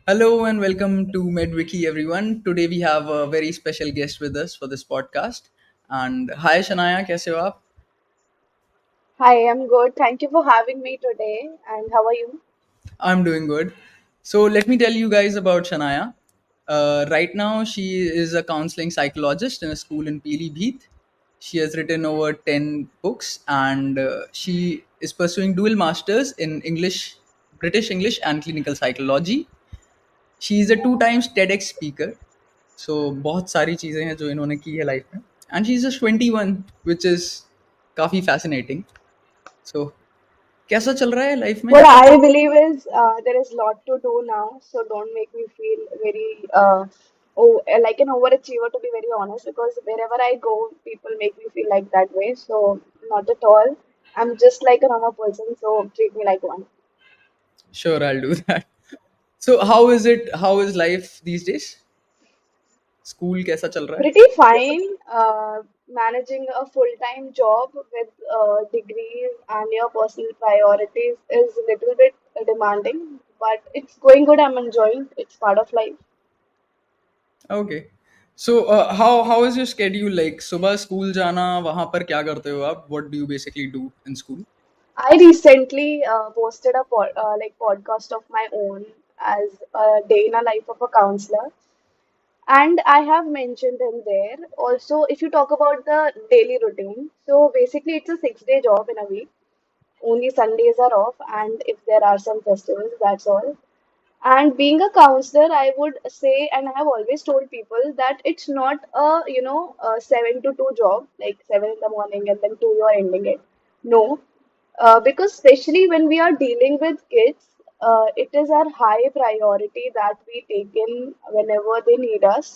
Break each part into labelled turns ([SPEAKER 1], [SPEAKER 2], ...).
[SPEAKER 1] Hello and welcome to MedWiki, everyone. Today we have a very special guest with us for this podcast. And hi Shanaya, कैसे हो आप?
[SPEAKER 2] Hi, I'm good. Thank you for having me today. And how are you?
[SPEAKER 1] I'm doing good. So let me tell you guys about Shanaya. Right now, she is a counseling psychologist in a school in Pili. She has written over 10 books and she is pursuing dual masters in English, British English and clinical psychology. She is a two times TEDx speaker. So बहुत सारी चीज़ें हैं जो इन्होंने की है life में. And she is just 21 which is काफ़ी फैसिनेटिंग. सो कैसा चल रहा है लाइफ में?
[SPEAKER 2] What I believe is there is a lot to do now, so don't make me feel very like an overachiever, to be very honest, because wherever I go, people make me feel like that way. So, not at all. I'm just like a normal person, so treat me like one.
[SPEAKER 1] Sure I do that. So how is it, how is life these days? School कैसा चल रहा है?
[SPEAKER 2] Pretty fine. Managing a full-time job with degrees and your personal priorities is a little bit demanding, but it's going good. I'm enjoying. It's part of life.
[SPEAKER 1] Okay. So how is your schedule? Like सुबह school जाना, वहाँ पर क्या करते हो आप? What do you basically do in school?
[SPEAKER 2] I recently posted a podcast of my own as a day in a life of a counselor, and I have mentioned in there also. If you talk about the daily routine, so basically it's a 6 day job in a week. Only Sundays are off, and if there are some festivals, that's all. And being a counselor, I would say, and I have always told people that it's not a 7 to 2 job, like 7 in the morning and then 2 you are ending it. No, because especially when we are dealing with kids, it is our high priority that we take in whenever they need us.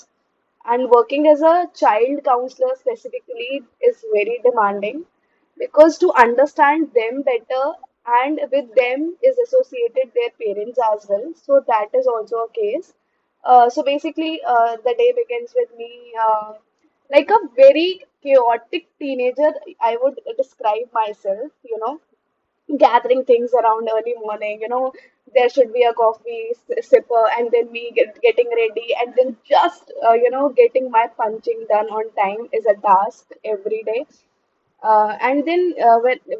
[SPEAKER 2] And working as a child counselor specifically is very demanding because to understand them better and with them is associated their parents as well. So that is also a case. So basically, the day begins with me like a very chaotic teenager. I would describe myself, gathering things around early morning. There should be a coffee sipper, and then me getting ready, and then just getting my punching done on time is a task every day. And then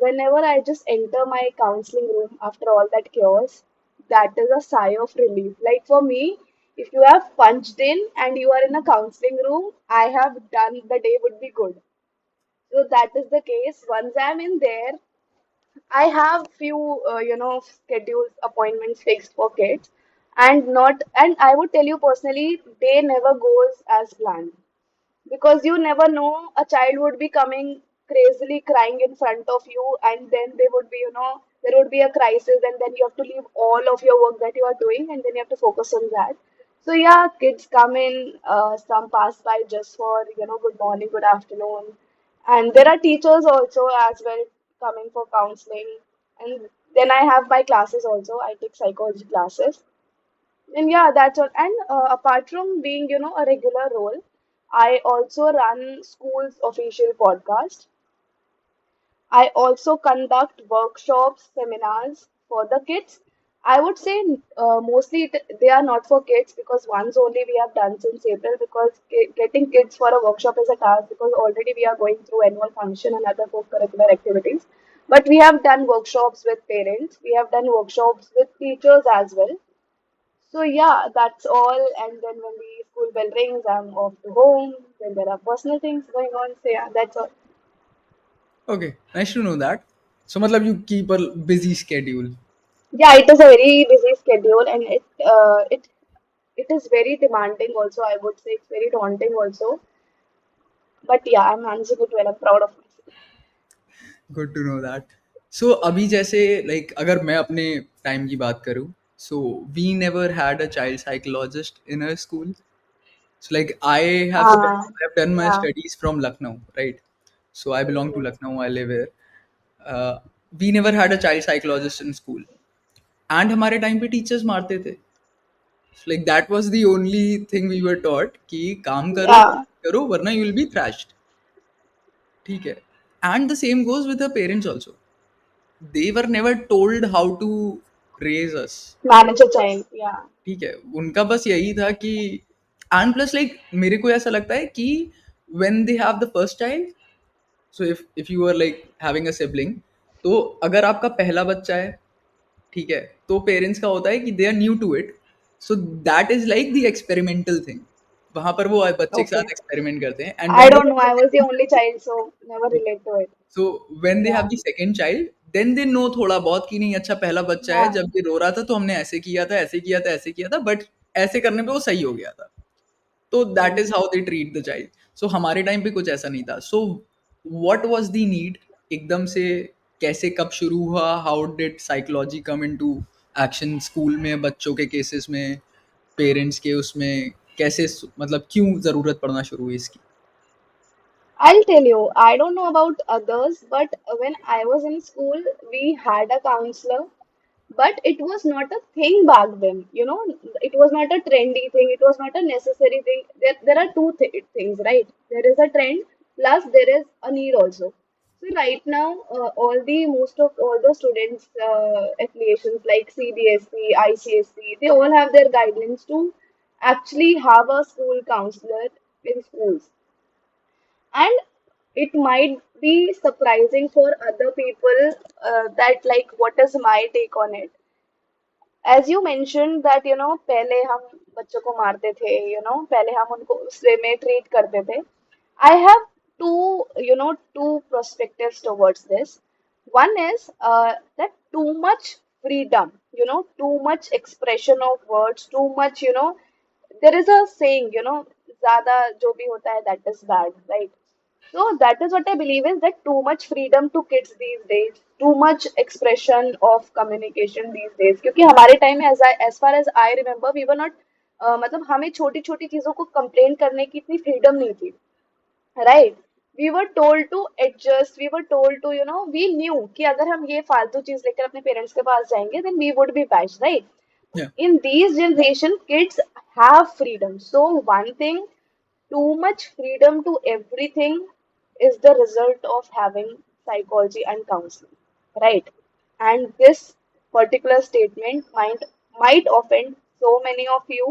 [SPEAKER 2] whenever I just enter my counseling room after all that chaos, that is a sigh of relief. Like for me, if you have punched in and you are in a counseling room, I have done the day would be good. So that is the case. Once I'm in there, I have few, schedules, appointments fixed for kids, and not, and I would tell you personally, they never goes as planned because you never know. A child would be coming crazily crying in front of you, and then they would be, there would be a crisis, and then you have to leave all of your work that you are doing, and then you have to focus on that. So yeah, kids come in, some pass by just for, good morning, good afternoon, and there are teachers also as well coming for counseling. And then I have my classes also. I take psychology classes. And yeah, that's all. And apart from being, a regular role, I also run school's official podcast. I also conduct workshops, seminars for the kids. I would say mostly they are not for kids because once only we have done since April because getting kids for a workshop is a task because already we are going through annual function and other co-curricular activities. But we have done workshops with parents, we have done workshops with teachers as well. So yeah, that's all. And then when the school bell rings, I'm off to home. Then there are personal things going on. So yeah, that's all.
[SPEAKER 1] Okay, nice to know that. So मतलब you keep a busy schedule.
[SPEAKER 2] Yeah, it is a very busy schedule, and it is very demanding. Also, I would say it's very daunting also. But yeah, I'm managing it well. I'm proud of myself.
[SPEAKER 1] Good to know that. So अभी जैसे like अगर मैं अपने time की बात करूँ, so we never had a child psychologist in a school. So like I have done my
[SPEAKER 2] Yeah.
[SPEAKER 1] studies from Lucknow, right? So I belong to Lucknow. I live here. Uh, we never had a child psychologist in school, and हमारे time पे teachers मारते थे. So like that was the only thing we were taught कि काम करो
[SPEAKER 2] Yeah.
[SPEAKER 1] करो वरना you will be thrashed. ठीक है. And the same goes with the parents also. They were never told how to. raise us.
[SPEAKER 2] Manage a child, yeah.
[SPEAKER 1] ठीक है, उनका बस यही था कि एंड प्लस लाइक मेरे को ऐसा लगता है कि when they have the first child, so if you are like having a sibling, तो अगर आपका पहला बच्चा है, ठीक है, तो पेरेंट्स का होता है कि they are new to it, so that is like the experimental thing, वहां पर वो बच्चे के
[SPEAKER 2] Okay.
[SPEAKER 1] साथ एक्सपेरिमेंट करते हैं and
[SPEAKER 2] I
[SPEAKER 1] when they
[SPEAKER 2] don't know. I was the only child, so never relate to it.
[SPEAKER 1] So when they have
[SPEAKER 2] Yeah.
[SPEAKER 1] The second child, then they know थोड़ा बहुत कि नहीं अच्छा पहला बच्चा है,
[SPEAKER 2] Yeah.
[SPEAKER 1] जब ये रो रहा था तो हमने ऐसे किया था, ऐसे किया था, ऐसे किया था, बट ऐसे करने पे वो सही हो गया था। तो that is
[SPEAKER 2] Hmm.
[SPEAKER 1] How they treat the child. So हमारे टाइम पे कुछ ऐसा नहीं था। So what was the need, एकदम से कैसे कब शुरू हुआ, how did psychology come into action school में बच्चों के केसेस में, पेरेंट्स के उसमें कैसे मतलब क्यों ज़रूरत पड़ना शुरू हुई इसकी?
[SPEAKER 2] I'll tell you, I don't know about others, but when I was in school, we had a counselor, but it was not a thing back then. It was not a trendy thing, it was not a necessary thing. There are two things, right? There is a trend, plus there is a need also. So right now, most of all the students affiliations like CBSE, ICSE, they all have their guidelines to actually have a school counselor in schools. And it might be surprising for other people that like what is my take on it. As you mentioned that पहले हम बच्चों को मारते थे, पहले हम उनको उस वे में ट्रीट करते थे. I have two perspectives towards this. One is that too much freedom, too much expression of words, too much, there is a saying, ज़्यादा जो भी होता है that is bad, right? So that is what I believe is that too much freedom to kids these days, too much expression of communication these days. क्योंकि हमारे time में as far as I remember, we were not मतलब हमें छोटी छोटी चीजों को complain करने की इतनी फ्रीडम नहीं थी, right? We were told to adjust, we were told to we knew कि अगर हम ये फालतू चीज लेकर अपने पेरेंट्स के पास जाएंगे then we would be bash, right?
[SPEAKER 1] Yeah.
[SPEAKER 2] In these generation kids have freedom, so one thing, too much freedom to everything is the result of having psychology and counseling, right? And this particular statement might offend so many of you,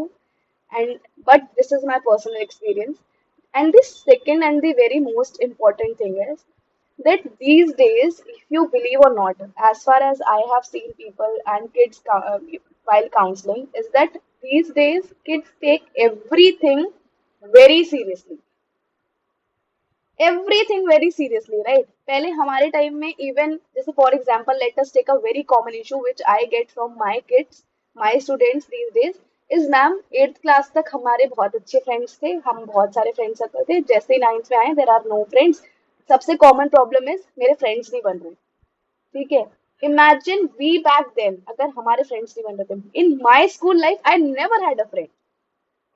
[SPEAKER 2] and but this is my personal experience. And the second and the very most important thing is that these days, if you believe or not, as far as I have seen people and kids while counseling, is that these days kids take everything very seriously. Everything very seriously, right? पहले हमारे time में even जैसे for example let us take a very common issue which I get from my kids, my students these days, is ma'am 8th class तक हमारे बहुत अच्छे friends थे, हम बहुत सारे फ्रेंड्स सर्कल थे, जैसे ही 9th में आए देर आर नो फ्रेंड्स. सबसे कॉमन प्रॉब्लम इज मेरे फ्रेंड्स नहीं बन रहे. ठीक है, इमेजिन वी बैक देन अगर हमारे फ्रेंड्स नहीं बन रहे थे. In my school life I never had a friend.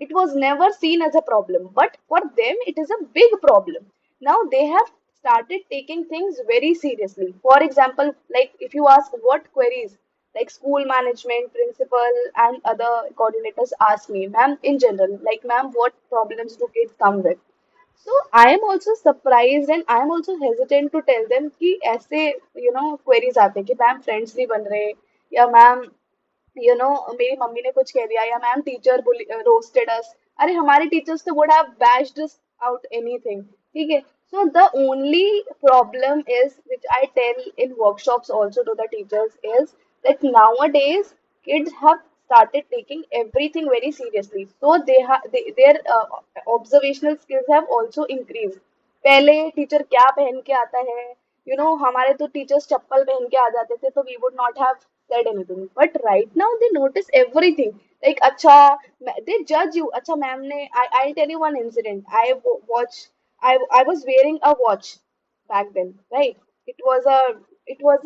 [SPEAKER 2] It was never seen as a problem, but for them it is a big problem. Now they have started taking things very seriously. For example, like if you ask what queries, like school management, principal, and other coordinators ask me, ma'am, in general, like, ma'am, what problems do kids come with? So I am also surprised and I am also hesitant to tell them कि ऐसे queries आते हैं कि ma'am friends नहीं बन रहे, या ma'am मेरी मम्मी ने कुछ कह दिया, या मैम टीचर रोस्टेड अस. अरे हमारे टीचर्स तो would have bashed us out anything. ठीक है, so the only problem is which I tell in workshops also to the teachers is that nowadays kids have started taking everything very seriously, so their observational skills have also increased. पहले teacher क्या पहन के आता है, हमारे तो teachers चप्पल पहन के आ जाते थे तो we would not have said anything, but right now they notice everything. Like अच्छा, they judge you. अच्छा मैम ने, I'll tell you one incident. Watch, I was wearing a watch back then, right? It was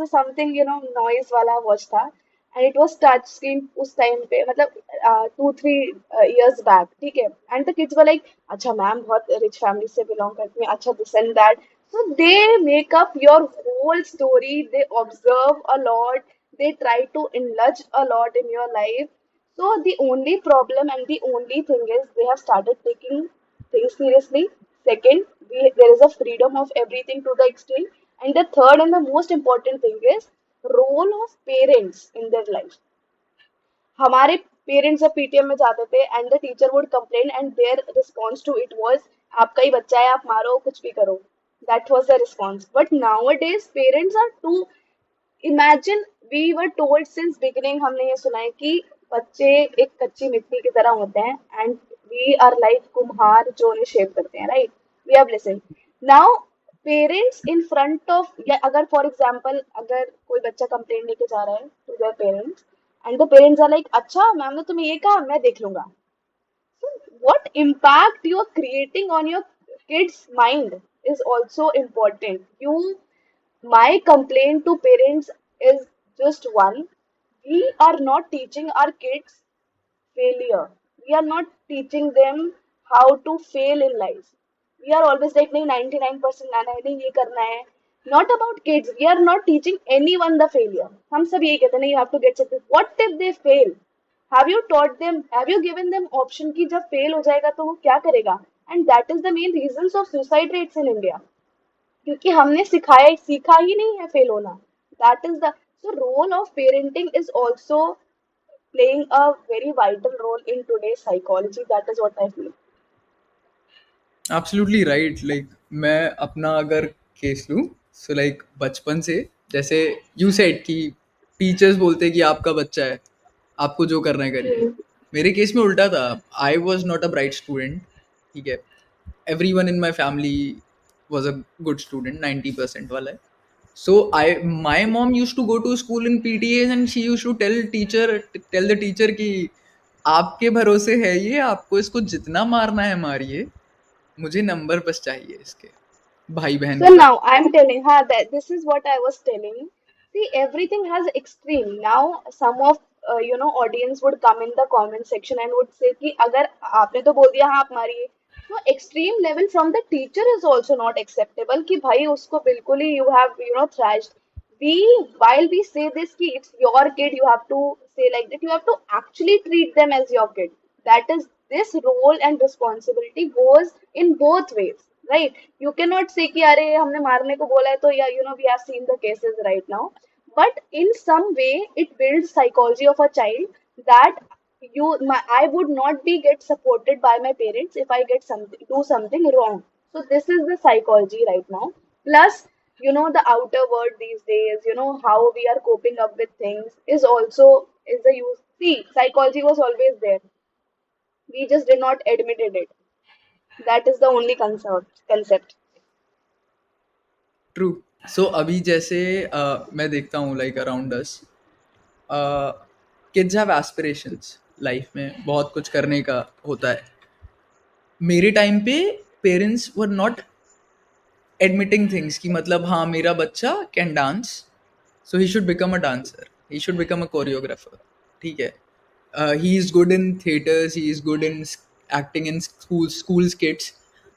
[SPEAKER 2] a something noise वाला watch था, and it was touch screen उस time पे, मतलब 2-3 years back, ठीक है? And the kids were like, अच्छा ma'am बहुत rich family से belong करती हैं, अच्छा this and that. So they make up your whole story. They observe a lot. They try to enlarge a lot in your life. So the only problem and the only thing is they have started taking things seriously. Second, there is a freedom of everything to the extreme. And the third and the most important thing is role of parents in their life. हमारे parents जब PTM में जाते थे and the teacher would complain and their response to it was आपका ही बच्चा है, आप मारो कुछ भी करो, that was the response. But nowadays parents are too, imagine, we were told since beginning, हमने ये सुना है कि बच्चे एक कच्ची मिट्टी की तरह होते हैं एंड वी आर लाइक कुम्हार जो उन्हें शेप करते हैं, right? We have listen. Now parents in front of, या अगर फॉर एग्जाम्पल अगर कोई बच्चा कंप्लेंट लेके जा रहा है to their parents and the parents are like अच्छा मैम ने तुम्हें ये कहा, मैं देख लूंगा. What impact you are creating on your kid's mind is also important. My complaint to parents is just one. We are not teaching our kids failure. We are not teaching them how to fail in life. We are always like, नहीं 99% लाना है, नहीं ये करना है. Not about kids. We are not teaching anyone the failure. हम सब ये कहते हैं, नहीं you have to get success. What if they fail? Have you taught them? Have you given them option कि जब fail हो जाएगा तो वो क्या करेगा? And that is the main reasons of suicide rates in India. क्योंकि हमने सिखाया सीखा ही नहीं है फेल होना. That is the, so role of parenting is also playing a very vital role in today's psychology. That is what I feel.
[SPEAKER 1] Absolutely right. Like मैं अपना अगर केस लूँ, सो लाइक बचपन से, जैसे यू सेड कि teachers बोलते हैं कि आपका बच्चा है, आपको जो करना है करिए.
[SPEAKER 2] Hmm.
[SPEAKER 1] मेरे केस में उल्टा था. I was not a bright student, ठीक है. Every one in my family was a good student, 90% वाला है. So my mom used to go to school in PTAs and she used to tell the teacher कि आपके भरोसे है ये, आपको इसको जितना मारना है मारिए, मुझे नंबर बस चाहिए इसके, भाई बहन
[SPEAKER 2] So
[SPEAKER 1] की तरह.
[SPEAKER 2] now I'm telling her that this is what I was telling. See, everything has extreme. Now some of audience would come in the comment section and would say कि अगर आपने तो बोल दिया हाँ आप मारिए, तो extreme level from the teacher is also not acceptable कि भाई उसको बिल्कुल ही you have thrashed. We, while we say this कि it's your kid, you have to say like that. You have to actually treat them as your kid. That is, this role and responsibility goes in both ways, right? You cannot say कि अरे हमने मारने को बोला है तो, या we have seen the cases right now, but in some way it builds psychology of a child that I would not be get supported by my parents if I get something, do something wrong. So this is the psychology right now. Plus, the outer world these days, how we are coping up with things is also is the use. See, psychology was always there. We just did not admitted it. That is the only concept.
[SPEAKER 1] True. So अभी जैसे मैं देखता हूँ like around us, kids have aspirations life में, बहुत कुछ करने का होता है. मेरे टाइम पे parents were not admitting things कि मतलब हाँ मेरा बच्चा can dance, so he should become a dancer, he should become a choreographer, ठीक है. He is good in theatres, he is good in acting in school स्किट्स,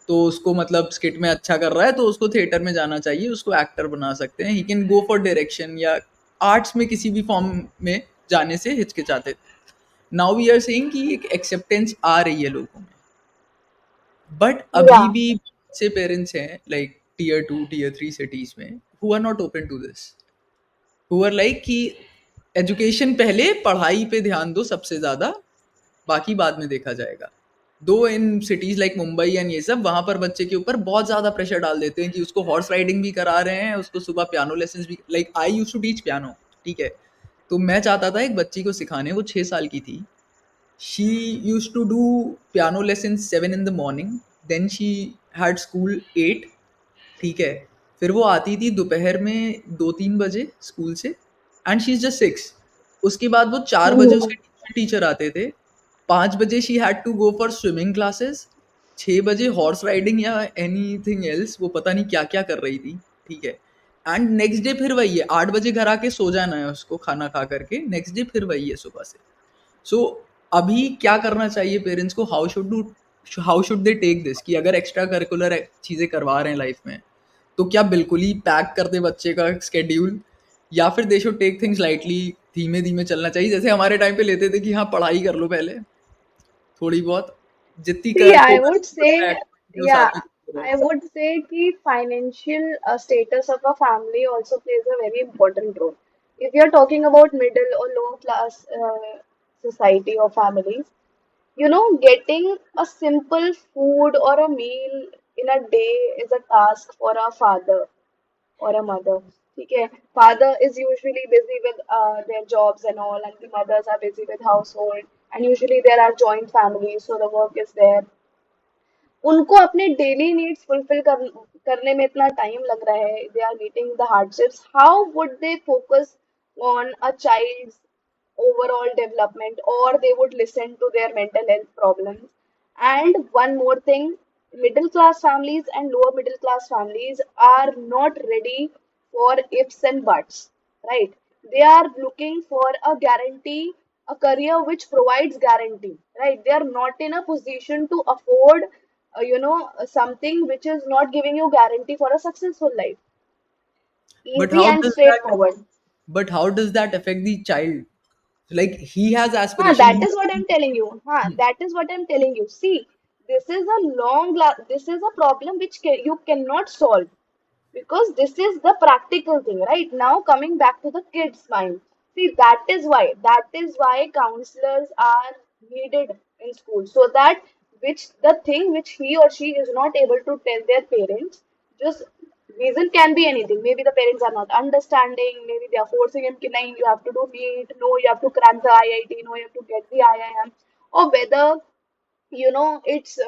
[SPEAKER 1] तो उसको मतलब स्किट में अच्छा कर रहा है तो उसको थिएटर में जाना चाहिए, उसको एक्टर बना सकते हैं. He can go for direction या आर्ट्स में किसी भी फॉर्म में जाने से हिचकिचाते थे. नाउ वी आर सेइंग कि एक एक्सेप्टेंस आ रही है लोगों में, बट अभी
[SPEAKER 2] Yeah.
[SPEAKER 1] भी से पेरेंट्स हैं लाइक टीयर 2 टीयर 3 सिटीज में who are not open to this, who are like कि एजुकेशन पहले, पढ़ाई पे ध्यान दो सबसे ज़्यादा, बाकी बाद में देखा जाएगा. दो in cities like Mumbai and ये सब, वहाँ पर बच्चे के ऊपर बहुत ज़्यादा प्रेशर डाल देते हैं कि उसको हॉर्स राइडिंग भी करा रहे हैं, उसको सुबह पियानो लेसन भी. Like I use to teach piano, ठीक है. तो मैं चाहता था एक बच्ची को सिखाने, वो 6 साल की थी. She use to do piano lesson 7 in the morning, then she had school 8, ठीक है. फिर वो आती थी दोपहर में 2-3 बजे स्कूल से, एंड शी इज़ जस्ट 6. उसके बाद वो 4 बजे
[SPEAKER 2] Hmm.
[SPEAKER 1] उसके टीचर आते थे. 5 बजे she had to go for swimming classes. 6 बजे हॉर्स राइडिंग या एनी थिंग एल्स, वो पता नहीं क्या क्या कर रही थी, ठीक है. एंड नेक्स्ट डे फिर वही है, 8 बजे घर आके सो जाना है उसको खाना खा करके, नेक्स्ट डे फिर वही है सुबह से. सो अभी क्या करना चाहिए पेरेंट्स को, how should they take this कि अगर एक्स्ट्रा करिकुलर चीज़ें करवा रहे हैं लाइफ में, तो क्या बिल्कुल ही पैक कर दे बच्चे का स्केड्यूल, या फिर they should take things lightly, धीमे धीमे चलना चाहिए जैसे हमारे टाइम पे लेते थे कि हाँ पढ़ाई कर लो पहले थोड़ी बहुत, जितनी
[SPEAKER 2] See,
[SPEAKER 1] कर
[SPEAKER 2] I would
[SPEAKER 1] Covid
[SPEAKER 2] say,
[SPEAKER 1] activity हो
[SPEAKER 2] yeah,
[SPEAKER 1] साथ में करो.
[SPEAKER 2] I would say कि financial status of a family also plays a very important role. If you're talking about middle or lower class society or families. You know, getting a simple food or a meal in a day is a task for a father or a mother. Okay, father is usually busy with their jobs and all, and the mothers are busy with household. And usually there are joint families, so the work is there. उनको अपने daily needs करने में इतना time लग रहा है, they are meeting the hardships, how would they focus on a child's overall development, or they would listen to their mental health problems. And one more thing, middle class families and lower middle class families are not ready for ifs and buts, right? They are looking for a guarantee, a career which provides guarantee, right? They are not in a position to afford something which is not giving you guarantee for a successful life.
[SPEAKER 1] But
[SPEAKER 2] Easy
[SPEAKER 1] how
[SPEAKER 2] and
[SPEAKER 1] does that
[SPEAKER 2] straightforward.
[SPEAKER 1] but how does that affect the child? Like he has aspiration,
[SPEAKER 2] That
[SPEAKER 1] he
[SPEAKER 2] is what I'm telling you. That is what I'm telling you. See, this is a problem which you cannot solve, because this is the practical thing, right? Now coming back to the kids' mind. See, that is why counselors are needed in school, so that which the thing which he or she is not able to tell their parents, just reason can be anything. Maybe the parents are not understanding, maybe they are forcing him ki nahi, you have to do NEET, no, you have to crack the IIT, no, you have to get the IIM, or whether it's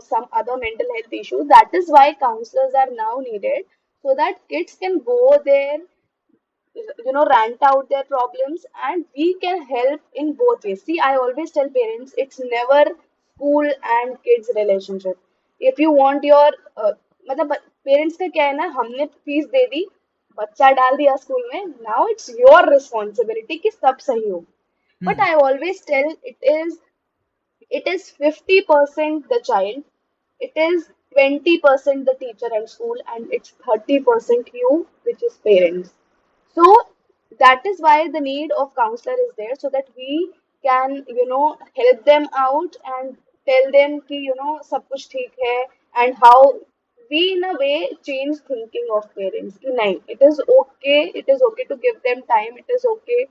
[SPEAKER 2] some other mental health issue. That is why counselors are now needed, so that kids can go there, rant out their problems, and we can help in both ways. See, I always tell parents, it's never school and kids relationship. If you want your मतलब parents का क्या है ना, हमने fees दे दी, बच्चा डाल दिया school में, नाउ इट्स योर रिस्पॉन्सिबिलिटी कि सब सही हो. But I always tell, it is 50% the child, it is 20% the teacher and school, and it's 30% you, which is parents. So that is why the need of counselor is there, so that we can, help them out and tell them कि, सब कुछ ठीक है, and how we in a way change thinking of parents कि नहीं, it is okay to give them time, it is okay.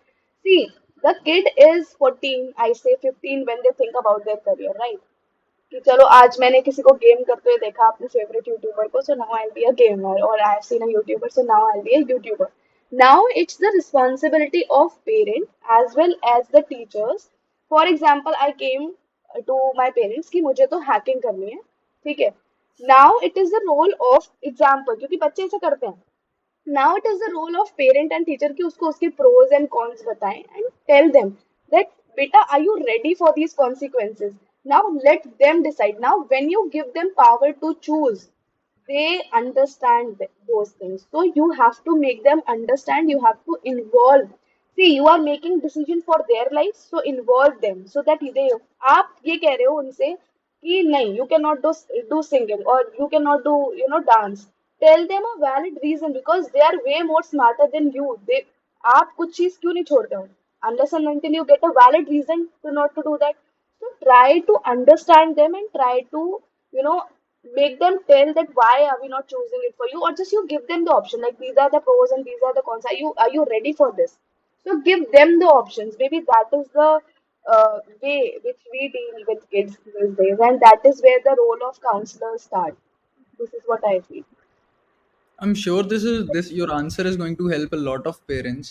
[SPEAKER 2] See, the kid is 14, I say 15 when they think about their career, right? कि चलो आज मैंने किसी को game करते हुए देखा, अपने फेवरेट यूट्यूबर को, so now I be a gamer, और I have seen a YouTuber, so now I be a YouTuber. Now it's the responsibility of parent as well as the teachers. For example, I came to my parents कि मुझे तो hacking करनी है, ठीक है. Now it is the role of example, क्योंकि बच्चे ऐसे करते हैं. Now it is the role of parent and teacher कि उसको उसके pros and cons बताएं and tell them that beta, are you ready for these consequences? Now let them decide. Now when you give them power to choose, they understand those things. So you have to make them understand. You have to involve. See, you are making decision for their life, so involve them so that they. आप ये कह रहे हो उनसे कि नहीं, you cannot do singing, or you cannot do dance. Tell them a valid reason, because they are way more smarter than you. आप कुछ चीज क्यों नहीं छोड़ते हो, unless and until you get a valid reason to not to do that. So try to understand them and try to you know make them tell that why are we not choosing it for you, or just you give them the option like these are the pros and these are the cons. Are you ready for this? So give them the options. Maybe that is the way which we deal with kids these days, and that is where the role of counselors start. This is what I feel.
[SPEAKER 1] I'm sure this your answer is going to help a lot of parents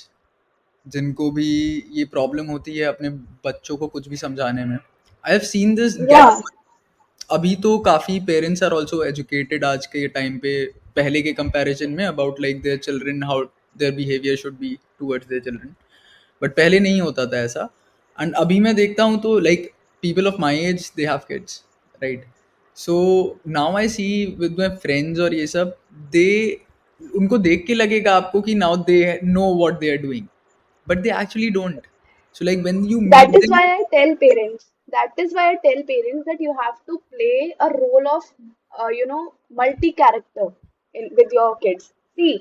[SPEAKER 1] जिनको भी ये problem होती है अपने बच्चों को कुछ भी समझाने में. आई have seen this
[SPEAKER 2] Yeah,
[SPEAKER 1] gap. अभी तो काफ़ी पेरेंट्स आर ऑल्सो एजुकेटेड आज के टाइम पे पहले के कंपैरिजन में about like their children, how their behaviour should be towards their children. But पहले नहीं होता था ऐसा. एंड अभी मैं देखता हूँ तो like people of my age they have kids, right? So now I see with my friends और ये सब, दे उनको देख के लगेगा आपको कि now they know what they are doing, but they actually don't. So like when you
[SPEAKER 2] that
[SPEAKER 1] meet
[SPEAKER 2] is
[SPEAKER 1] them.
[SPEAKER 2] why I tell parents. That is why I tell parents that you have to play a role of, multi-character with your kids. See,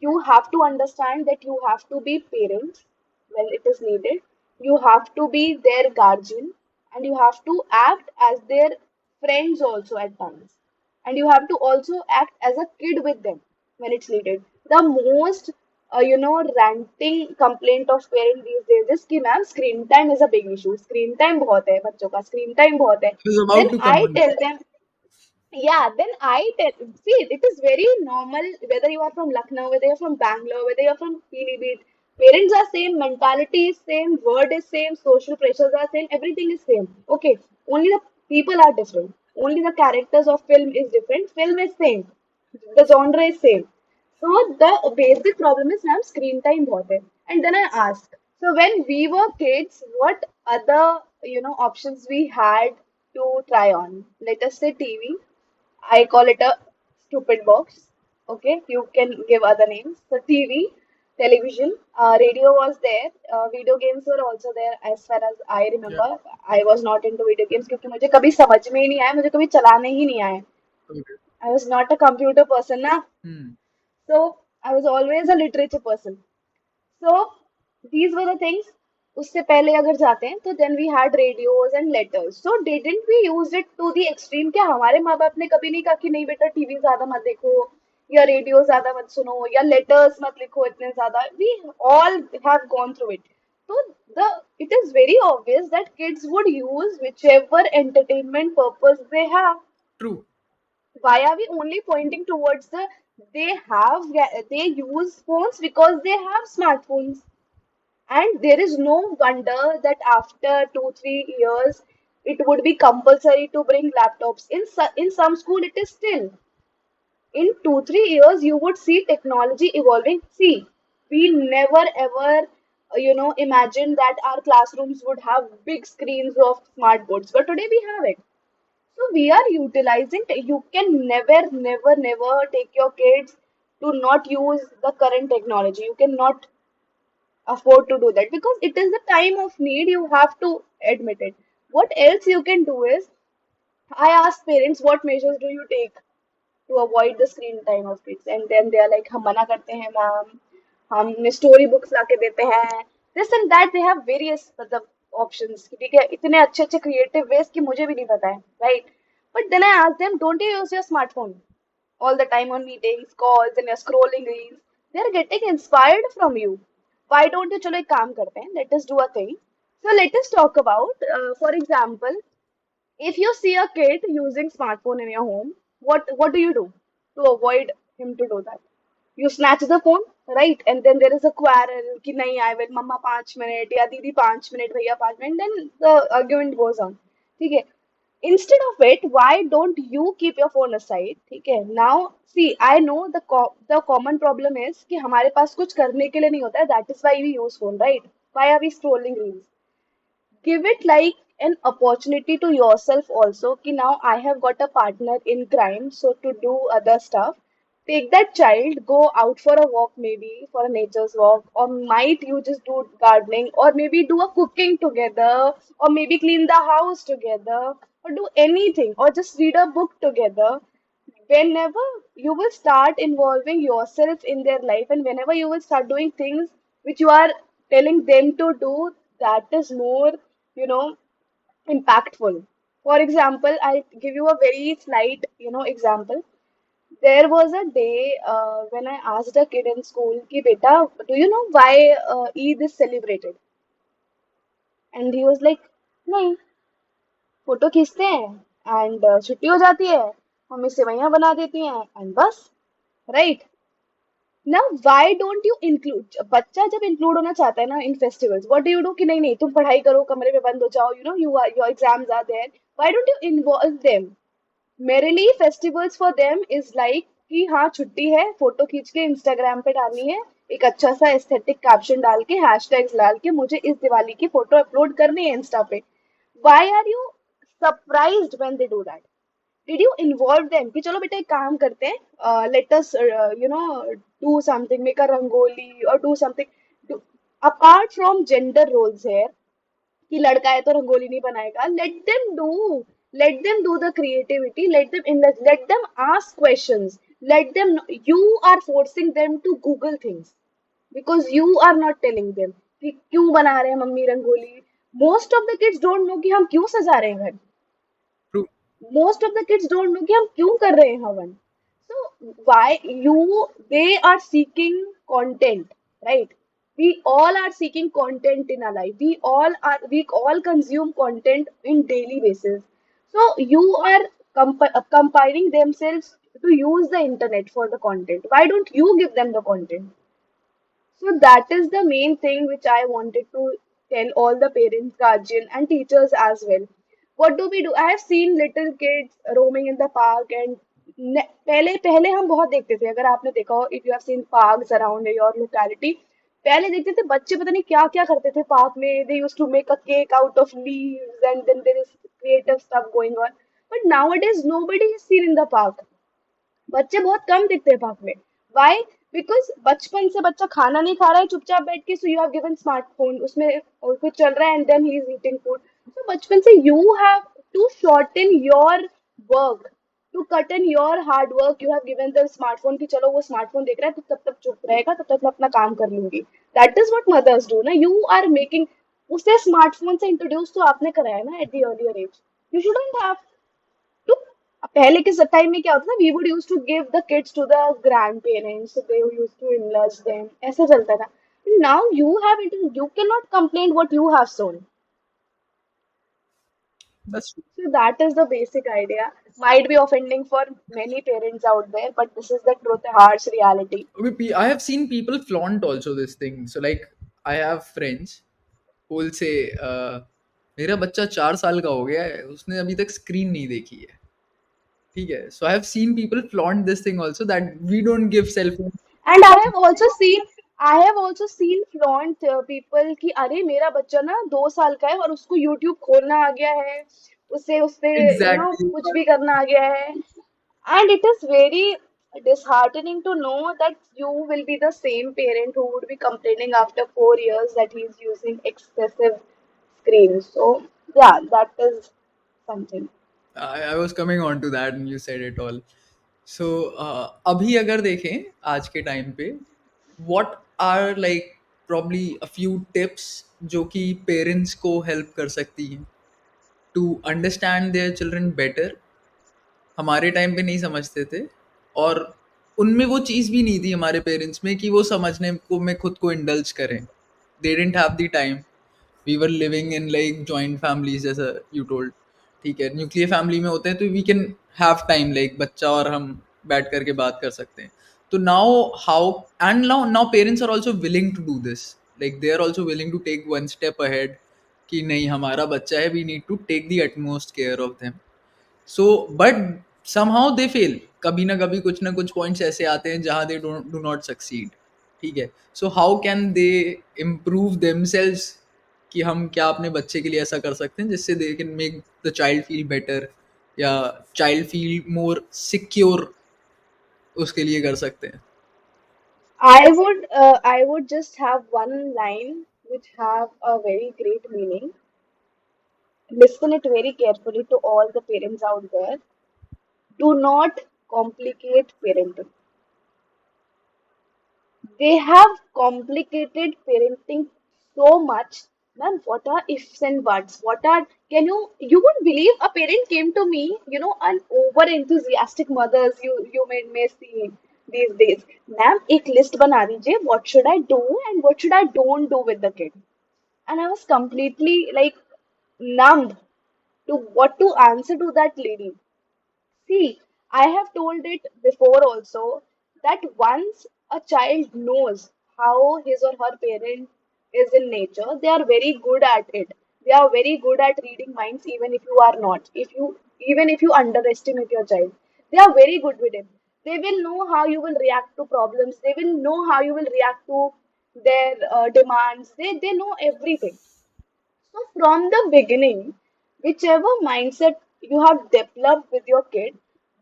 [SPEAKER 2] you have to understand that you have to be parents when it is needed. You have to be their guardian, and you have to act as their friends also at times. And you have to also act as a kid with them when it's needed. The most ranting complaint of parent these days is कि ma'am screen time is a big issue. Screen time बहुत है बच्चों का, screen time बहुत है.
[SPEAKER 1] I was about
[SPEAKER 2] Then
[SPEAKER 1] to
[SPEAKER 2] I
[SPEAKER 1] come on.
[SPEAKER 2] tell them, yeah, then I tell, see, it is very normal whether you are from Lucknow, whether you're from Bangalore, whether you're from Pilibhit. Parents are same, mentality is same, word is same, social pressures are same, everything is same. Okay, only the people are different. Only the characters of film is different. Film is same. The genre is same. So the basic problem is ma'am screen time बहुत है. And then I ask, so when we were kids, what other options we had to try on? Let us say TV. I call it a stupid box. Okay, you can give other names. So TV, television, radio was there. Video games were also there as far as I
[SPEAKER 1] Yeah.
[SPEAKER 2] remember. I was not into video games क्योंकि मुझे कभी समझ में ही नहीं आया, मुझे कभी चलाने ही नहीं आए.
[SPEAKER 1] Okay.
[SPEAKER 2] I was not a computer person ना.
[SPEAKER 1] Hmm.
[SPEAKER 2] So I was always a literature person. So these were the things. उससे पहले अगर जाते हैं तो then we had radios and letters. So didn't we use it to the extreme? क्या हमारे माँ बाप ने कभी नहीं कहा कि नहीं बेटा टीवी ज्यादा मत देखो या रेडियो ज्यादा मत सुनो या लेटर्स मत लिखो इतने ज्यादा. We all have gone through it. So the it is very obvious that kids would use whichever entertainment purpose they have.
[SPEAKER 1] True.
[SPEAKER 2] Why are we only pointing towards the they use phones because they have smartphones, and there is no wonder that after 2 3 years it would be compulsory to bring laptops in some school. It is still in 2 3 years you would see technology evolving. See, we never ever imagine that our classrooms would have big screens of smart boards, but today we have it. So we are utilizing, you can never take your kids to not use the current technology. You cannot afford to do that because it is the time of need. You have to admit it. What else you can do is, I ask parents, what measures do you take to avoid the screen time of kids? And then they are like, हम मना करते हैं ma'am, हम story books ला के देते हैं, this and that. They have various मतलब options. ठीक है, इतने अच्छे अच्छे creative ways कि मुझे भी नहीं पता है, right? But then I ask them, don't you use your smartphone all the time on meetings, calls, and you're scrolling reels? They're getting inspired from you. Why don't you चलो एक काम करते हैं? Let us do a thing. So let us talk about, for example, if you see a kid using smartphone in your home, what do you do to avoid him to do that? You snatch the phone, right? And then there is a quarrel कि नहीं, I will mamma 5 minute या दीदी 5 minute भैया 5 minute. Then the argument goes on. ठीक है. Instead of it, why don't you keep your phone aside? ठीक है. Now see, I know the common problem is कि हमारे पास कुछ करने के लिए नहीं होता है. That is why we use phone, right? Why are we scrolling reels? Give it like an opportunity to yourself also कि now I have got a partner in crime, so to do other stuff, take that child, go out for a walk, maybe for a nature's walk, or might you just do gardening, or maybe do a cooking together, or maybe clean the house together, or do anything, or just read a book together. Whenever you will start involving yourself in their life, and whenever you will start doing things which you are telling them to do, that is more, you know impactful. For example, I'll give you a very slight example. There was a day when I asked a kid in school ki beta, do you know why Eid is celebrated? And he was like, नहीं, photo खींचते हैं and छुट्टी हो जाती है, mummy सेवइयां बना देती हैं एंड बस, राइट? ना व्हाई डोंट यू इंक्लूड, बच्चा जब इंक्लूड होना चाहता है ना in festivals, what do you do कि नहीं नहीं तुम पढ़ाई करो, कमरे में बंद हो जाओ, you are your exams are there, why don't you involve them? मेरे festivals for them is like कि हाँ छुट्टी है, फोटो खींच के इंस्टाग्राम पे डालनी है, एक अच्छा सा एस्थेटिक कैप्शन डाल के हैशटैग्स डाल के मुझे इस दिवाली की फोटो अपलोड करनी है इंस्टा पे. Why are you surprised when they do that? Did you involve them कि चलो बेटा एक काम करते हैं, let us do something, make a rangoli और do something apart from gender roles है कि लड़का है तो रंगोली नहीं बनाएगा. Let them do the creativity, let them ask questions, let them. You are forcing them to Google things because you are not telling them कि क्यों बना रहे हैं mummy rangoli. Most of the kids don't know कि हम क्यों सजा रहे हैं घर.
[SPEAKER 1] True.
[SPEAKER 2] Most of the kids don't know कि हम क्यों कर रहे हैं हवन. So why you they are seeking content. right? We all are seeking content in our life. We all consume content in daily basis. So you are compiling themselves to use the internet for the content. Why don't you give them the content? So that is the main thing which I wanted to tell all the parents, guardian, and teachers as well. What do we do? I have seen little kids roaming in the park and पहले पहले हम बहुत देखते थे, अगर आपने देखा हो, if you have seen parks around your locality, पहले देखते थे बच्चे पता नहीं क्या क्या करते थे पार्क में. They used to make a cake out of leaves and then there is creative stuff going on. But nowadays nobody is seen in the park. बच्चे बहुत कम दिखते हैं पार्क में. वाई? बिकॉज बचपन से बच्चा खाना नहीं खा रहा है चुपचाप बैठ के, so you have given smartphone, उसमें और कुछ चल रहा है and then he is eating food. तो बचपन से you have to shorten your work, to cut in your hard work. You have given the smartphone कि चलो वो स्मार्टफोन देख रहा है तो तब तक चुप रहेगा, तब तक मैं अपना काम कर लूंगी. That is what mothers do ना. यू आर मेकिंग, उसे स्मार्टफोन से इंट्रोड्यूस तो आपने कराया ना at the earlier age. You shouldn't have. तो पहले के टाइम में क्या होता था, we would use to give the kids to the grand parents, they use to enlarge them, ऐसा चलता था. Now you have it, you can not complain what you have sown.
[SPEAKER 1] That's true.
[SPEAKER 2] So that is the basic idea. Might be offending for many parents out there, but this is the truth, harsh reality.
[SPEAKER 1] Okay, I have seen people flaunt also this thing. So like, I have friends who will say, मेरा बच्चा 4 साल का हो गया है, उसने अभी तक स्क्रीन नहीं देखी है. ठीक है. So I have seen people flaunt this thing also, that we don't give cell phone.
[SPEAKER 2] And I have also seen flaunt people कि अरे मेरा बच्चा ना 2 साल का है और उसको YouTube खोलना आ गया है, उसे उससे
[SPEAKER 1] Exactly.
[SPEAKER 2] कुछ भी करना आ गया है. And it is very disheartening to know that you will be the same parent who would be complaining after 4 years that he is using excessive screen. So yeah, that is something.
[SPEAKER 1] I was coming on to that and you said it all. So अभी अगर देखें आज के time पे, what are like probably a few tips जो कि parents को help कर सकती हैं to understand their children better. हमारे टाइम पे नहीं समझते थे, और उनमें वो चीज़ भी नहीं थी हमारे पेरेंट्स में कि वो समझने को में खुद को इंडल्ज करें. They didn't have the time. We were living in like joint families, जैसा यू टोल्ड. ठीक है, न्यूक्लियर फैमिली में होते हैं तो we can have time, like बच्चा और हम बैठ करके बात कर सकते हैं. तो now how, and now now parents are also willing to do this. Like they are also willing to take one step ahead कि नहीं, हमारा बच्चा है, we need to take the utmost care of them. So but somehow they fail. कभी ना कुछ points ऐसे आते हैं जहाँ दे डू नॉट सक्सीड. ठीक है. So how can they improve themselves, कि हम क्या अपने बच्चे के लिए ऐसा कर सकते हैं जिससे they can make the child feel better, या चाइल्ड फील मोर सिक्योर, उसके लिए कर सकते हैं.
[SPEAKER 2] I would just have one line which have a very great meaning. Listen it very carefully to all the parents out there. Do not complicate parenting. They have complicated parenting so much. Man, what are ifs and buts? What are, can you won't believe a parent came to me, an over enthusiastic mothers you may see these days. Ma'am, एक list बना दीजिए. What should I do and what should I don't do with the kid? And I was completely like numbed to what to answer to that lady. See, I have told it before also that once a child knows how his or her parent is in nature, they are very good at it. They are very good at reading minds, even if you are not. Even if you underestimate your child, they are very good with it. They will know how you will react to problems. They will know how you will react to their demands. They know everything. So from the beginning, whichever mindset you have developed with your kid,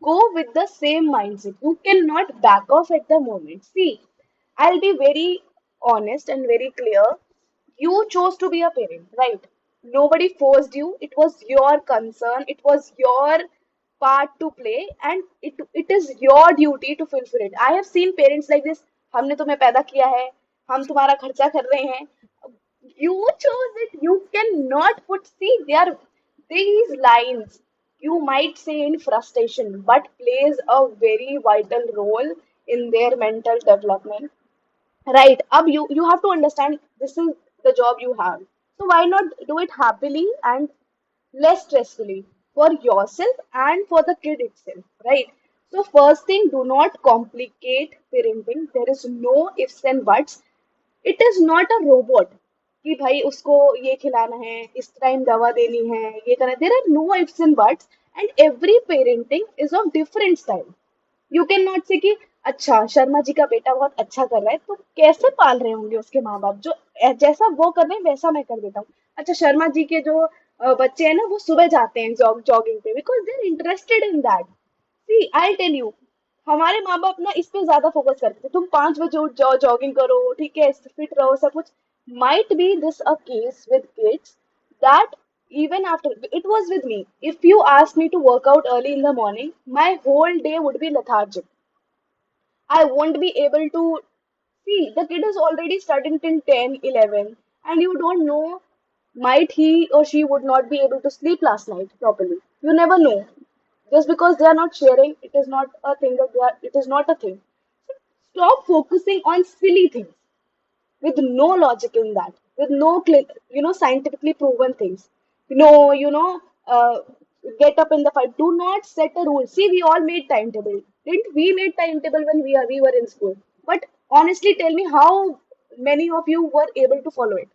[SPEAKER 2] go with the same mindset. You cannot back off at the moment. See, I'll be very honest and very clear. You chose to be a parent, right? Nobody forced you. It was your concern. It was your part to play, and it is your duty to fulfill it. I have seen parents like this. हमने तुम्हें पैदा किया है, हम तुम्हारा खर्चा कर रहे हैं. You chose it. You cannot put, see, there are these lines you might say in frustration, but plays a very vital role in their mental development. Right. You have to understand this is the job you have. So why not do it happily and less stressfully for yourself and for the kid itself, right? So first thing, do not complicate parenting. There is no ifs and buts. It is not a robot कि भाई उसको ये खिलाना है, इस time दवा देनी है, ये करना. There are no ifs and buts, and every parenting is of different style. You can not से कि अच्छा शर्मा जी का बेटा बहुत अच्छा कर रहा है तो कैसे पाल रहे होंगे उसके माँ बाप, जो जैसा वो कर रहे हैं वैसा मैं कर देता हूँ. अच्छा शर्मा जी के जो बच्चे हैं ना वो सुबह जाते हैं जॉगिंग पे because they are interested in that. See I tell you, हमारे माँ बाप ना इस पे ज्यादा फोकस करते थे, तुम 5 बजे उठ जाओ जॉगिंग करो ठीक है फिट रहो सब कुछ. Might be this a case with kids that even after it was with me, if you asked me to work out early in the morning, my whole day would be lethargic. I won't be able to see the kid is already studying till 10, 11, and you don't know, might he or she would not be able to sleep last night properly. You never know. Just because they are not sharing, it is not a thing that they are, it is not a thing. Stop focusing on silly things with no logic in that, with no scientifically proven things. No, get up in the fight. Do not set a rule. See, we all made timetable. Didn't we made timetable when we were in school? But honestly, tell me how many of you were able to follow it?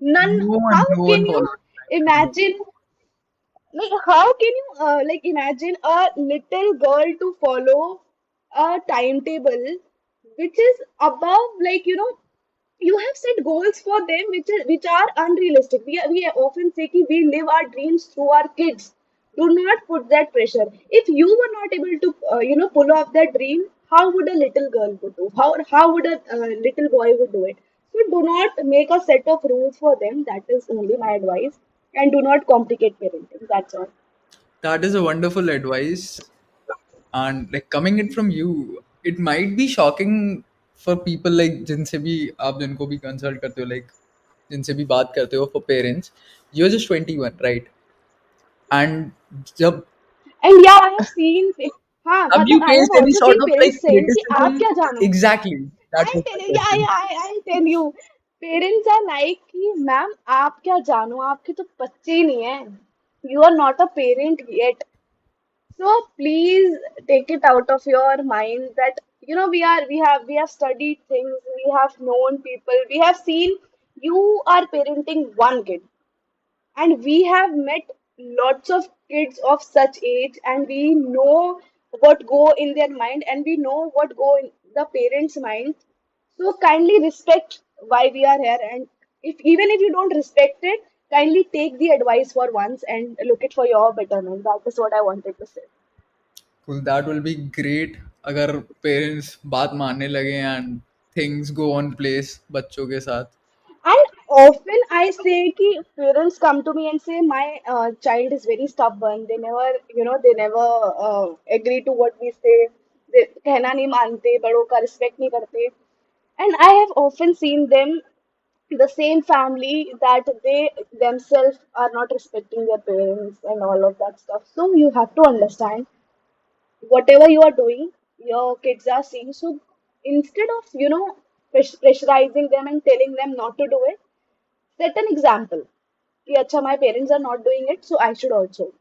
[SPEAKER 2] None. How
[SPEAKER 1] No
[SPEAKER 2] can
[SPEAKER 1] one
[SPEAKER 2] you
[SPEAKER 1] follows timetable.
[SPEAKER 2] imagine? Like, how can you like imagine a little girl to follow a timetable which is above, like, you have set goals for them which are unrealistic. We often say कि we live our dreams through our kids. Do not put that pressure. If you were not able to pull off that dream, how would a little girl would do? How would a little boy would do it? So do not make a set of rules for them. That is only my advice. And do not complicate parenting. That's all.
[SPEAKER 1] That is a wonderful advice. And like coming it from you, it might be shocking for people like जिनसे भी आप जिनको भी consult करते हो, like जिनसे भी बात करते हो, for parents. You're just 21, right? And जब
[SPEAKER 2] And yeah, I have seen. हाँ
[SPEAKER 1] have you
[SPEAKER 2] मतलब I have
[SPEAKER 1] faced any
[SPEAKER 2] also
[SPEAKER 1] sort
[SPEAKER 2] seen
[SPEAKER 1] of like
[SPEAKER 2] parents saying कि आप
[SPEAKER 1] criticism?
[SPEAKER 2] क्या जानो.
[SPEAKER 1] Exactly. That
[SPEAKER 2] I'll
[SPEAKER 1] was
[SPEAKER 2] tell
[SPEAKER 1] my
[SPEAKER 2] you, yeah,
[SPEAKER 1] question.
[SPEAKER 2] yeah, I'll tell you. Parents are like कि ma'am आप क्या जानो, आपके तो बच्चे ही नहीं है. You are not a parent yet. So please take it out of your mind that we have studied things, we have known people, we have seen. You are parenting one kid, and we have met lots of kids of such age, and we know what go in their mind, and we know what go in the parents' mind. So kindly respect why we are here, and if even if you don't respect it, kindly take the advice for once and look it for your betterment. That is what I wanted to say.
[SPEAKER 1] Cool, that will be great अगर parents बात मानने लगे and things go on place बच्चों के साथ.
[SPEAKER 2] And often I say कि parents come to me and say my child is very stubborn. They never agree to what we say. They कहना नहीं मानते, बड़ों का respect नहीं करते. And I have often seen them, the same family, that they themselves are not respecting their parents and all of that stuff. So you have to understand whatever you are doing, your kids are seeing. So instead of pressurizing them and telling them not to do it, set an example. कि अच्छा my parents are not doing it, so I should also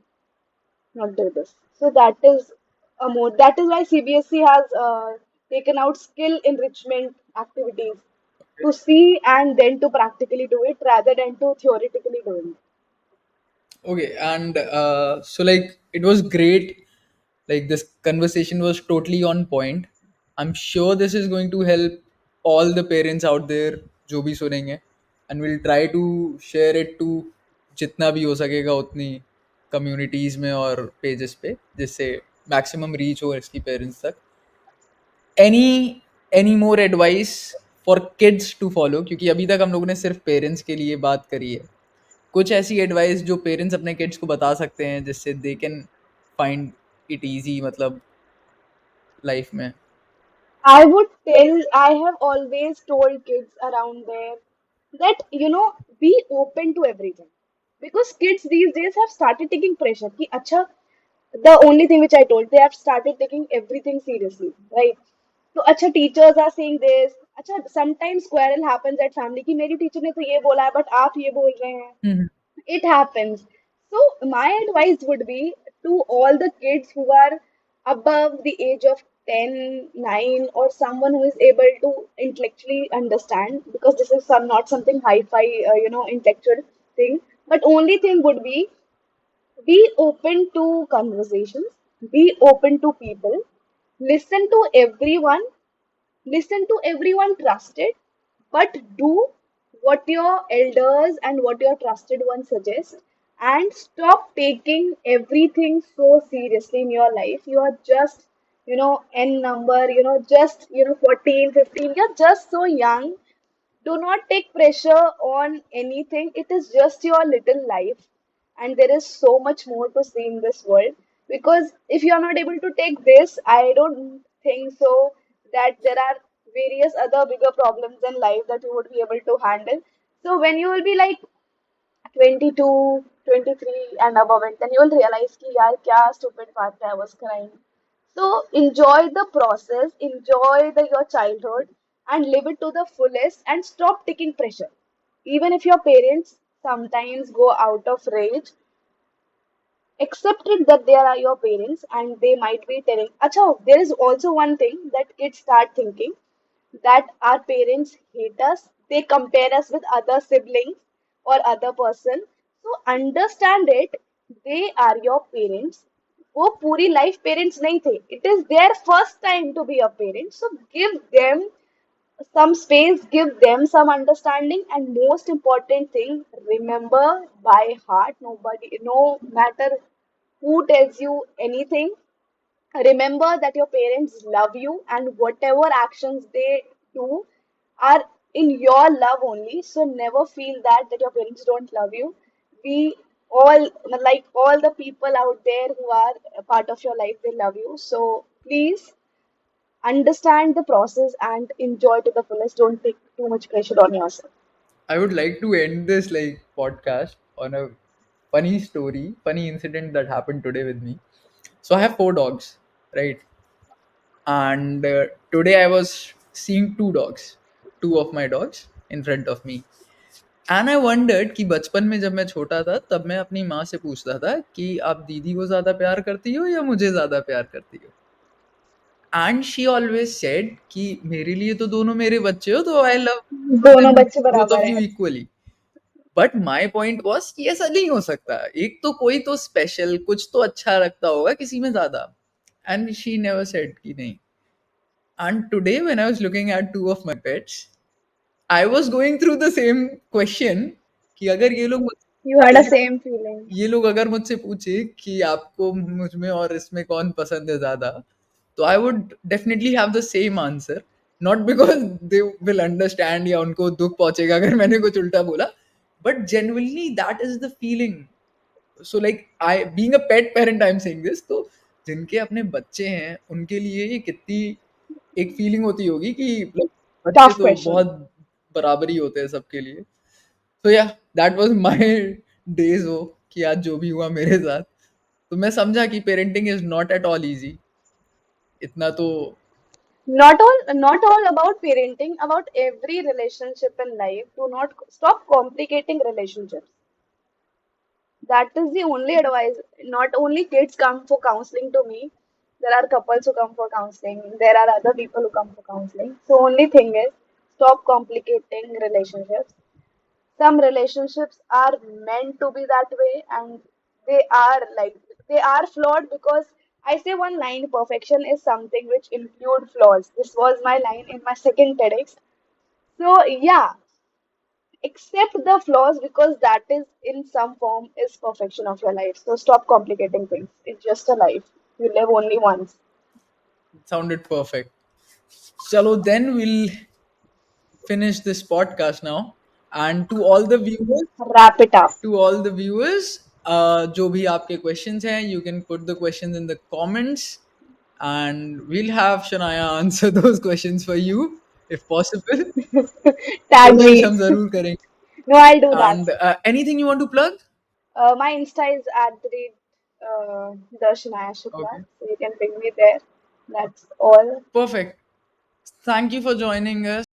[SPEAKER 2] not do this. So that is why CBSE has taken out skill enrichment activities to see and then to practically do it rather than to theoretically doing it.
[SPEAKER 1] Okay, and so like it was great. Like this conversation was totally on point. I'm sure this is going to help all the parents out there जो भी सुनेंगे, and we'll try to share it to जितना भी हो सकेगा उतनी communities में और pages पे, जिससे maximum reach हो इसकी parents तक. Any more advice for kids to follow, क्योंकि अभी तक हम लोगों ने सिर्फ पेरेंट्स के लिए बात करी है. कुछ ऐसी एडवाइस जो पेरेंट्स अपने किड्स को बता सकते हैं जिससे they can find it easy, मतलब लाइफ में.
[SPEAKER 2] I have always told kids around there that, be open to everything. Because kids these days have started taking pressure. Ki, acha, the only thing which I told, they have started taking everything seriously, right? So, acha, teachers are saying this, अच्छा sometimes quarrel happens at family कि मेरी teacher ने तो ये बोला है but आप ये बोल रहे हैं.
[SPEAKER 1] Mhm.
[SPEAKER 2] It happens. So my advice would be to all the kids who are above the age of 10, 9, or someone who is able to intellectually understand, because this is not something hi-fi, intellectual thing. But only thing would be open to conversations, be open to people, listen to everyone, listen to everyone trusted, but do what your elders and what your trusted ones suggest, and stop taking everything so seriously in your life. You are just, n number, just, 14, 15. You're just so young. Do not take pressure on anything. It is just your little life, and there is so much more to see in this world. Because if you are not able to take this, I don't think so that there are various other bigger problems in life that you would be able to handle. So when you will be like 22, 23 and above it, then you will realize कि यार क्या stupid बात है, I was crying. So enjoy the process, enjoy your childhood, and live it to the fullest, and stop taking pressure. Even if your parents sometimes go out of rage, accept it that they are your parents and they might be telling. Acha, there is also one thing that kids start thinking, that our parents hate us, they compare us with other siblings or other person. So understand it, they are your parents. वो पूरी life parents नहीं थे. It is their first time to be a parent, so give them some space, give them some understanding, and most important thing, remember by heart, nobody, no matter who tells you anything, remember that your parents love you, and whatever actions they do are in your love only. So never feel that your parents don't love you. We all, like all the people out there who are a part of your life, they love you. So please understand the process and enjoy to the fullest. Don't take too much pressure on yourself.
[SPEAKER 1] I would like to end this like podcast on a funny story, funny incident that happened today with me. So I have four dogs, right? And today I was seeing two of my dogs in front of me. And I wandered कि बचपन में जब मैं छोटा था तब मैं अपनी माँ से पूछता था कि आप दीदी को ज़्यादा प्यार करती हो या मुझे ज़्यादा प्यार करती हो, एंड शी ऑलवेज सेड कि मेरे लिए तो दोनों मेरे बच्चे हो, तो आई लव
[SPEAKER 2] दोनों बच्चे
[SPEAKER 1] बोथ
[SPEAKER 2] बराबर
[SPEAKER 1] ऑफ यू
[SPEAKER 2] है.
[SPEAKER 1] Equally. But my point was कि ऐसा नहीं हो सकता, एक तो कोई तो स्पेशल कुछ तो अच्छा लगता होगा किसी में ज़्यादा. एंड शी नेवर सेड कि नहीं. And today when I was looking at two of my pets, I was going through the same question कि अगर
[SPEAKER 2] You had a same feeling.
[SPEAKER 1] ये लोग अगर मुझसे पूछे कि आपको मुझ में और इसमें कौन पसंद है ज़्यादा, तो I would definitely have the same answer. Not because they will understand या उनको दुःख पहुँचेगा अगर मैंने कुछ उल्टा बोला, but genuinely that is the feeling. So like I being a pet parent I am saying this, तो जिनके अपने बच्चे हैं उनके लिए ये कितनी एक फीलिंग होती होगी कि like, बच्चे
[SPEAKER 2] Tough
[SPEAKER 1] तो
[SPEAKER 2] question.
[SPEAKER 1] बहुत बराबरी होते हैं सबके लिए. तो या दैट वाज माय डेज वो, कि आज जो भी हुआ मेरे साथ, तो मैं समझा कि parenting is not at all easy. इतना तो
[SPEAKER 2] Not all about parenting, about every relationship in life. Do not stop complicating relationships. That is the only advice. Not only kids come for counseling to me, there are couples who come for counseling, there are other people who come for counseling. So only thing is, stop complicating relationships. Some relationships are meant to be that way, and they are like, they are flawed, because I say one line, perfection is something which include flaws. This was my line in my second TEDx. So yeah, accept the flaws, because that is in some form is perfection of your life. So stop complicating things. It's just a life. You live only once.
[SPEAKER 1] sounded perfect. Chalo, then we'll finish this podcast now. And
[SPEAKER 2] Wrap it up.
[SPEAKER 1] to all the viewers, जो भी आपके questions हैं, you can put the questions in the comments, and we'll have Shania answer those questions for you if possible.
[SPEAKER 2] Tag
[SPEAKER 1] कोशिश
[SPEAKER 2] me.
[SPEAKER 1] हम जरूर करेंगे.
[SPEAKER 2] No, I'll do that.
[SPEAKER 1] And anything you want to plug?
[SPEAKER 2] My Insta is at Darshanaya Shukla,
[SPEAKER 1] Okay,
[SPEAKER 2] so you can ping me there. That's all.
[SPEAKER 1] perfect. Thank you for joining us.